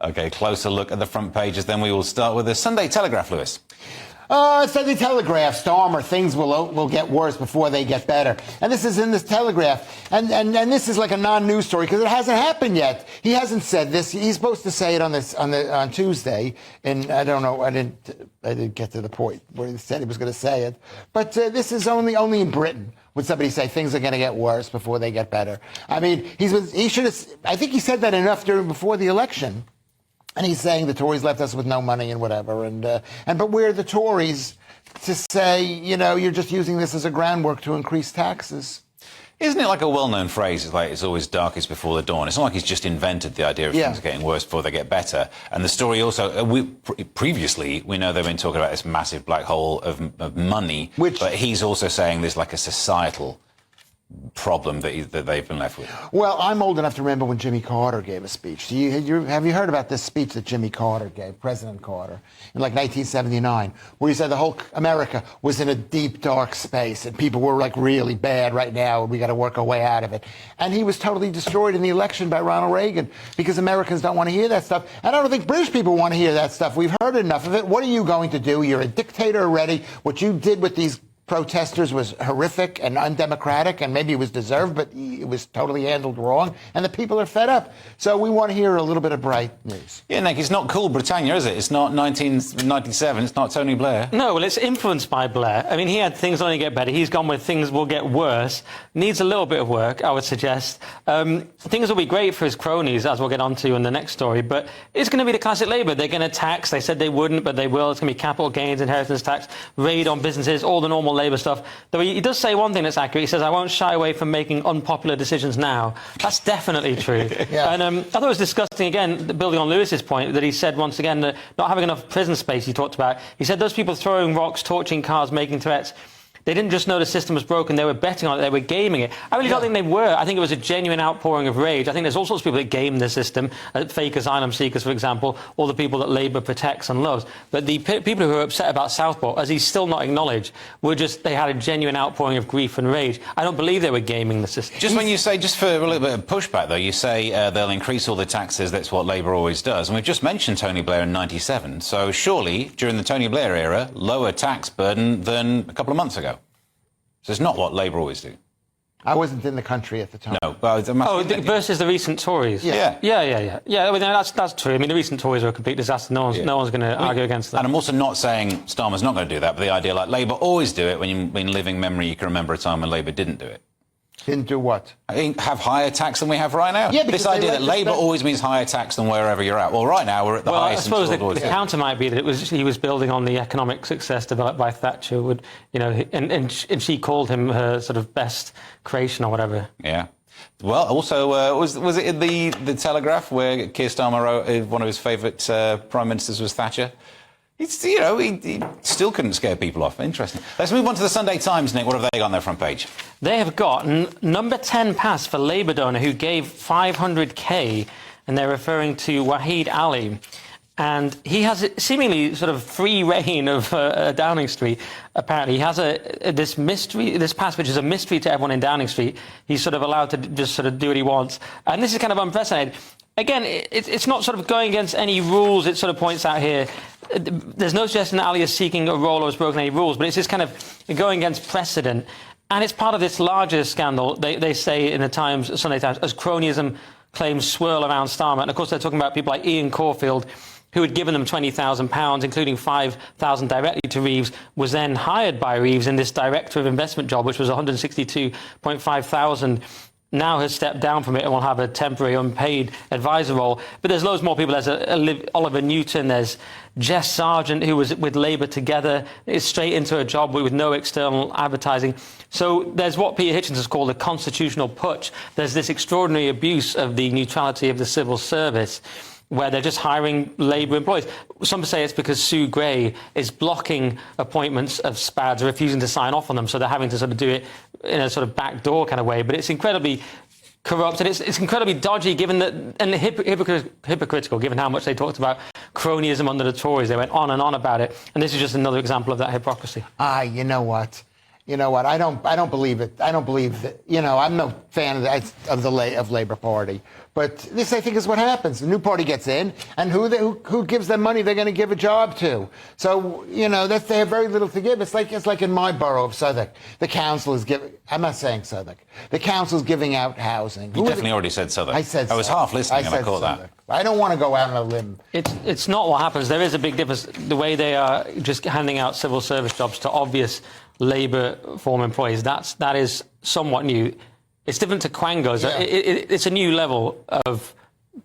OK, closer look at the front pages. Then we will start with the Sunday Telegraph, Lewis. Sunday Telegraph, Starmer, things will get worse before they get better. And this is in this Telegraph. And this is like a non-news story because it hasn't happened yet. He hasn't said this. He's supposed to say it on Tuesday. And I don't know. I didn't get to the point where he said he was going to say it. But this is only in Britain would somebody say things are going to get worse before they get better. I mean, he should have. I think he said that enough before the election. And he's saying the Tories left us with no money and whatever. But we're the Tories to say, you're just using this as a groundwork to increase taxes. Isn't it like a well-known phrase? It's like it's always darkest before the dawn. It's not like he's just invented the idea of things getting worse before they get better. And the story also, previously, we know they've been talking about this massive black hole of money. But he's also saying there's like a societal problem that they've been left with. Well, I'm old enough to remember when Jimmy Carter gave a speech. Have you heard about this speech that Jimmy Carter gave, President Carter, in like 1979, where he said the whole America was in a deep, dark space and people were like really bad right now and we got to work our way out of it. And he was totally destroyed in the election by Ronald Reagan because Americans don't want to hear that stuff. And I don't think British people want to hear that stuff. We've heard enough of it. What are you going to do? You're a dictator already. What you did with these protesters was horrific and undemocratic, and maybe it was deserved, but it was totally handled wrong, and the people are fed up. So we want to hear a little bit of bright news. Yeah, Nick, it's not cool Britannia, is it? It's not 1997, it's not Tony Blair. No, well, it's influenced by Blair. I mean, he had things only get better. He's gone with things will get worse. Needs a little bit of work, I would suggest. Things will be great for his cronies, as we'll get onto in the next story, but it's going to be the classic Labour. They're going to tax. They said they wouldn't, but they will. It's going to be capital gains, inheritance tax, raid on businesses, all the normal Labour stuff. Though he does say one thing that's accurate. He says, I won't shy away from making unpopular decisions now. That's definitely true. Yeah. And I thought it was disgusting, again, building on Lewis's point, that he said once again that not having enough prison space he talked about. He said those people throwing rocks, torching cars, making threats, they didn't just know the system was broken, they were betting on it, they were gaming it. I really don't think they were. I think it was a genuine outpouring of rage. I think there's all sorts of people that game the system, fake asylum seekers, for example, all the people that Labour protects and loves. But the people who are upset about Southport, as he's still not acknowledged, they had a genuine outpouring of grief and rage. I don't believe they were gaming the system. Just when you say, just for a little bit of pushback, though, you say they'll increase all the taxes, that's what Labour always does. And we've just mentioned Tony Blair in 97. So surely, during the Tony Blair era, lower tax burden than a couple of months ago. So it's not what Labour always do. I wasn't in the country at the time. No, but versus the recent Tories. Yeah. I mean, that's true. I mean, the recent Tories are a complete disaster. No one's going to argue against that. And I'm also not saying Starmer's not going to do that, but the idea like Labour always do it. When in living memory, you can remember a time when Labour didn't do it. Didn't do what? I think have higher tax than we have right now. Yeah, this idea that Labour always means higher tax than wherever you're at. Well, right now we're at the highest. I suppose the counter might be that he was building on the economic success developed by Thatcher. And she called him her sort of best creation or whatever. Yeah. Well, also, was it in the Telegraph where Keir Starmer wrote one of his favourite prime ministers was Thatcher? He still couldn't scare people off. Interesting. Let's move on to the Sunday Times, Nick. What have they got on their front page? They have got number 10 pass for Labour donor who gave 500k, and they're referring to Wahid Ali. And he has seemingly sort of free reign of Downing Street. Apparently, he has this pass, which is a mystery to everyone in Downing Street. He's sort of allowed to just sort of do what he wants. And this is kind of unprecedented. Again, it's not sort of going against any rules. It sort of points out here, there's no suggestion that Ali is seeking a role or has broken any rules, but it's just kind of going against precedent. And it's part of this larger scandal, they say in the Times, Sunday Times, as cronyism claims swirl around Starmer. And of course, they're talking about people like Ian Caulfield, who had given them £20,000, including £5,000 directly to Reeves, was then hired by Reeves in this director of investment job, which was £162,500. Now has stepped down from it and will have a temporary unpaid advisor role. But there's loads more people. There's Oliver Newton, there's Jess Sargent, who was with Labour Together, is straight into a job with no external advertising. So there's what Peter Hitchens has called a constitutional putsch. There's this extraordinary abuse of the neutrality of the civil service, where they're just hiring Labour employees. Some say it's because Sue Gray is blocking appointments of SPADs, refusing to sign off on them, so they're having to sort of do it in a sort of backdoor kind of way. But it's incredibly corrupt, and it's incredibly dodgy, given that, and hypocritical, given how much they talked about cronyism under the Tories. They went on and on about it, and this is just another example of that hypocrisy. You know what? you know what? I don't believe it. I don't believe that. You know, I'm no fan of the Labour Party, but this I think is what happens. The new party gets in, and who gives them money? They're going to give a job to. So you know that they have very little to give. It's like in my borough of Southwark. The council is giving. I'm not saying Southwark. The council is giving out housing. You definitely already said Southwark. I said. I was half listening, and I caught Southwark. that. I don't want to go out on a limb. It's not what happens. There is a big difference. The way they are just handing out civil service jobs to obvious Labour former employees, that is somewhat new. It's different to Quangos. Yeah. It's a new level of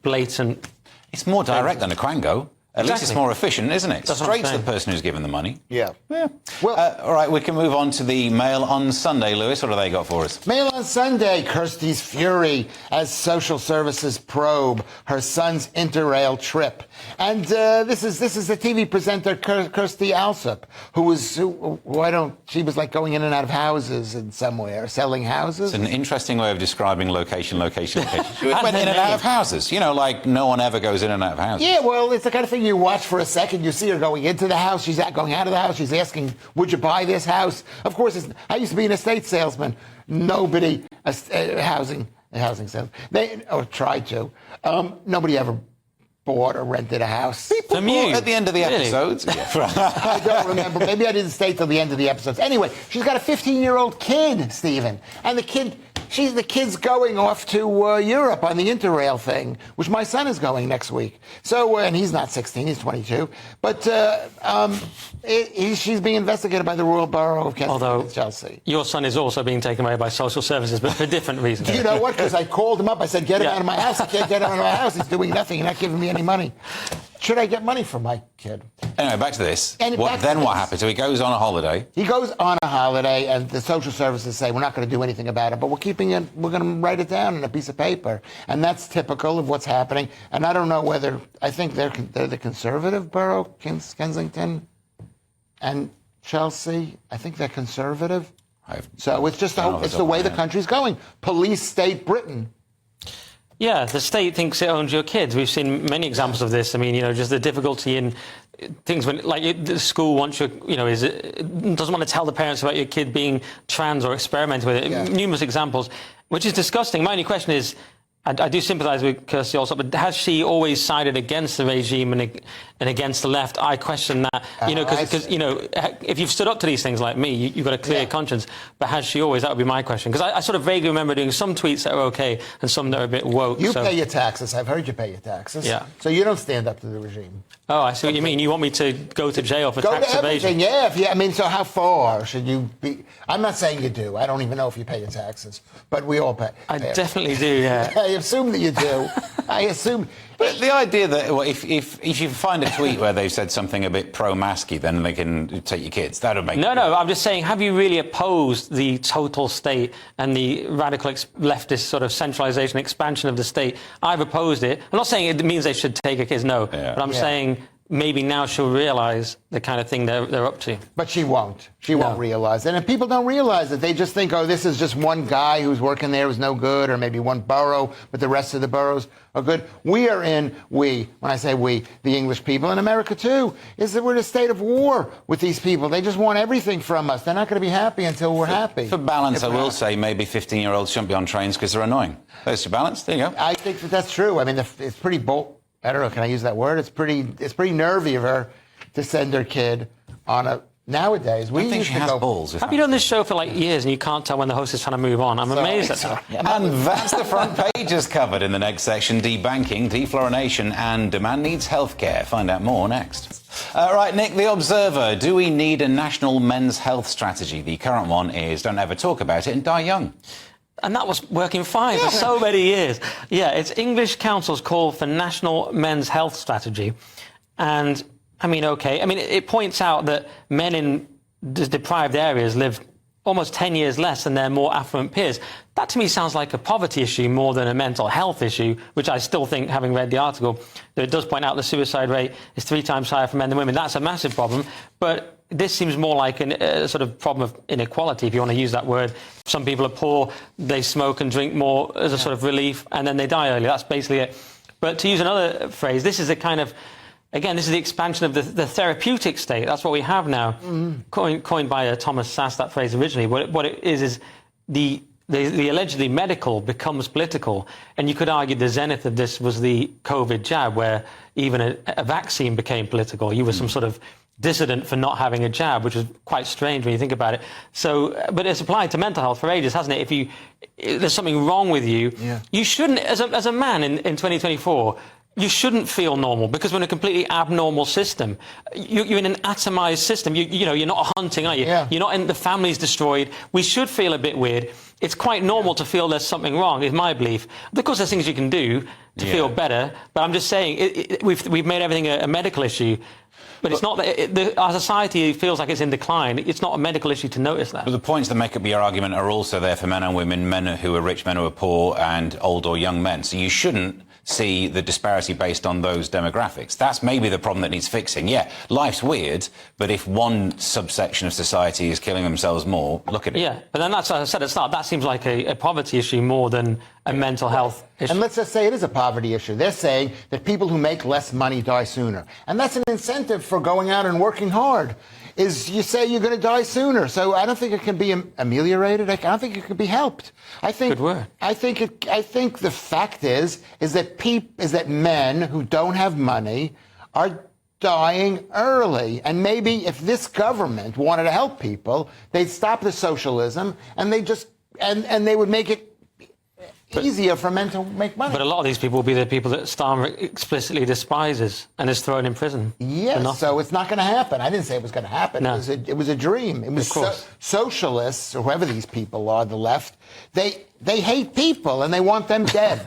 blatant. It's more direct than a Quango. At least it's more efficient, isn't it? That's what I'm Straight to the saying. person who's given the money. Yeah. Yeah. Well, all right, we can move on to the Mail on Sunday. Lewis, what have they got for us? Mail on Sunday, Kirsty's fury as social services probe her son's interrail trip. And this is the TV presenter Kirsty Alsop, she was like going in and out of houses in somewhere, selling houses. It's an interesting way of describing location. She went in and out of houses. You know, like no one ever goes in and out of houses. Yeah, well, it's the kind of thing you watch for a second. You see her going into the house. She's going out of the house. She's asking, would you buy this house? Of course, I used to be an estate salesman. Nobody, housing salesman. Tried to. Nobody ever bought or rented a house. People bought at the end of the episodes. I don't remember. Maybe I didn't stay till the end of the episodes. Anyway, she's got a 15-year-old kid, Stephen. And the kid's going off to Europe on the Interrail thing, which my son is going next week. So, and he's not 16, he's 22. But she's being investigated by the Royal Borough of Chelsea. Your son is also being taken away by social services, but for different reasons. Do you know what? Because I called him up. I said, get him out of my house. I can't get him out of my house. He's doing nothing. You're not giving me any money. Should I get money from my kid? Anyway, back to this. What happens? So he goes on a holiday. He goes on a holiday, and the social services say, we're not going to do anything about it, but we're going to write it down on a piece of paper. And that's typical of what's happening. And I don't know whether, I think they're the conservative borough, Kensington and Chelsea. I think they're conservative. So it's just it's the way the country's going. Police state Britain. Yeah, the state thinks it owns your kids. We've seen many examples of this. I mean, you know, just the difficulty in things when, like, the school wants doesn't want to tell the parents about your kid being trans or experimenting with it. Yeah. Numerous examples, which is disgusting. My only question is, I do sympathise with Kirsty also, but has she always sided against the regime and against the left? I question that, because if you've stood up to these things like me, you've got a clear conscience. But has she always? That would be my question. Because I sort of vaguely remember doing some tweets that are okay and some that are a bit woke. You pay your taxes. I've heard you pay your taxes. Yeah. So you don't stand up to the regime. Oh, I see what you mean. You want me to go to jail for tax evasion? Yeah. I mean, so how far should you be? I'm not saying you do. I don't even know if you pay your taxes, but we all pay. I definitely do. Yeah. I assume that you do. I assume. But the idea that if you find a tweet where they've said something a bit pro-masky, then they can take your kids. That would make No, I'm just saying, have you really opposed the total state and the radical leftist sort of centralisation, expansion of the state? I've opposed it. I'm not saying it means they should take her kids, no. Yeah. But I'm saying maybe now she'll realise the kind of thing they're up to. But she won't. She won't realise it. And people don't realise it. They just think, oh, this is just one guy who's working there who's no good, or maybe one borough, but the rest of the boroughs are good. When I say we, the English people, in America too, is that we're in a state of war with these people. They just want everything from us. They're not going to be happy until we're happy. For balance, I will say maybe 15-year-olds shouldn't be on trains because they're annoying. There's your balance. There you go. I think that's true. I mean, it's pretty bold. I don't know, can I use that word? It's pretty nervy of her to send her kid on a... Nowadays, we used to go... balls. Have you done this show for like years and you can't tell when the host is trying to move on? I'm amazed at that. And that's the front pages covered. In the next section, debanking, deflorination and demand needs healthcare. Find out more next. Right, Nick, The Observer. Do we need a national men's health strategy? The current one is don't ever talk about it and die young. And that was working fine for so many years. Yeah, it's English Council's call for National Men's Health Strategy. And, I mean, OK. I mean, it points out that men in deprived areas live almost 10 years less than their more affluent peers. That, to me, sounds like a poverty issue more than a mental health issue, which I still think, having read the article, that it does point out the suicide rate is 3 times higher for men than women. That's a massive problem. But this seems more like a sort of problem of inequality, if you want to use that word. Some people are poor, they smoke and drink more as a sort of relief, and then they die early. That's basically it. But to use another phrase, this is a kind of again, this is the expansion of the therapeutic state. That's what we have now. Coined by Thomas Sass, that phrase originally. What it is the allegedly medical becomes political. And you could argue the zenith of this was the COVID jab, where even a vaccine became political. You were some sort of dissident for not having a jab, which was quite strange when you think about it. So, but it's applied to mental health for ages, hasn't it? If there's something wrong with you, you shouldn't, as a man in 2024, you shouldn't feel normal, because we're in a completely abnormal system. You're in an atomized system. You're not hunting, are you? Yeah. You're not in, the family's destroyed. We should feel a bit weird. It's quite normal to feel there's something wrong, is my belief. Of course, there's things you can do to feel better, but I'm just saying we've made everything a medical issue. But it's not that our society feels like it's in decline. It's not a medical issue to notice that. But the points that make up your argument are also there for men and women, men who are rich, men who are poor, and old or young men. So you shouldn't see the disparity based on those demographics. That's maybe the problem that needs fixing. Yeah, life's weird, but if one subsection of society is killing themselves more, look at it. Yeah, but then that's, as I said at the start, that seems like a poverty issue more than a mental health issue. And let's just say it is a poverty issue. They're saying that people who make less money die sooner. And that's an incentive for going out and working hard, is you say you're going to die sooner. So I don't think it can be ameliorated. I don't think it can be helped. I think, good word. I think the fact is that men who don't have money are dying early. And maybe if this government wanted to help people, they'd stop the socialism and they would make it easier for men to make money. But a lot of these people will be the people that Starmer explicitly despises and is thrown in prison. Yes, so it's not going to happen. I didn't say it was going to happen. No. It was a dream. It was socialists, or whoever these people are, the left, they hate people and they want them dead.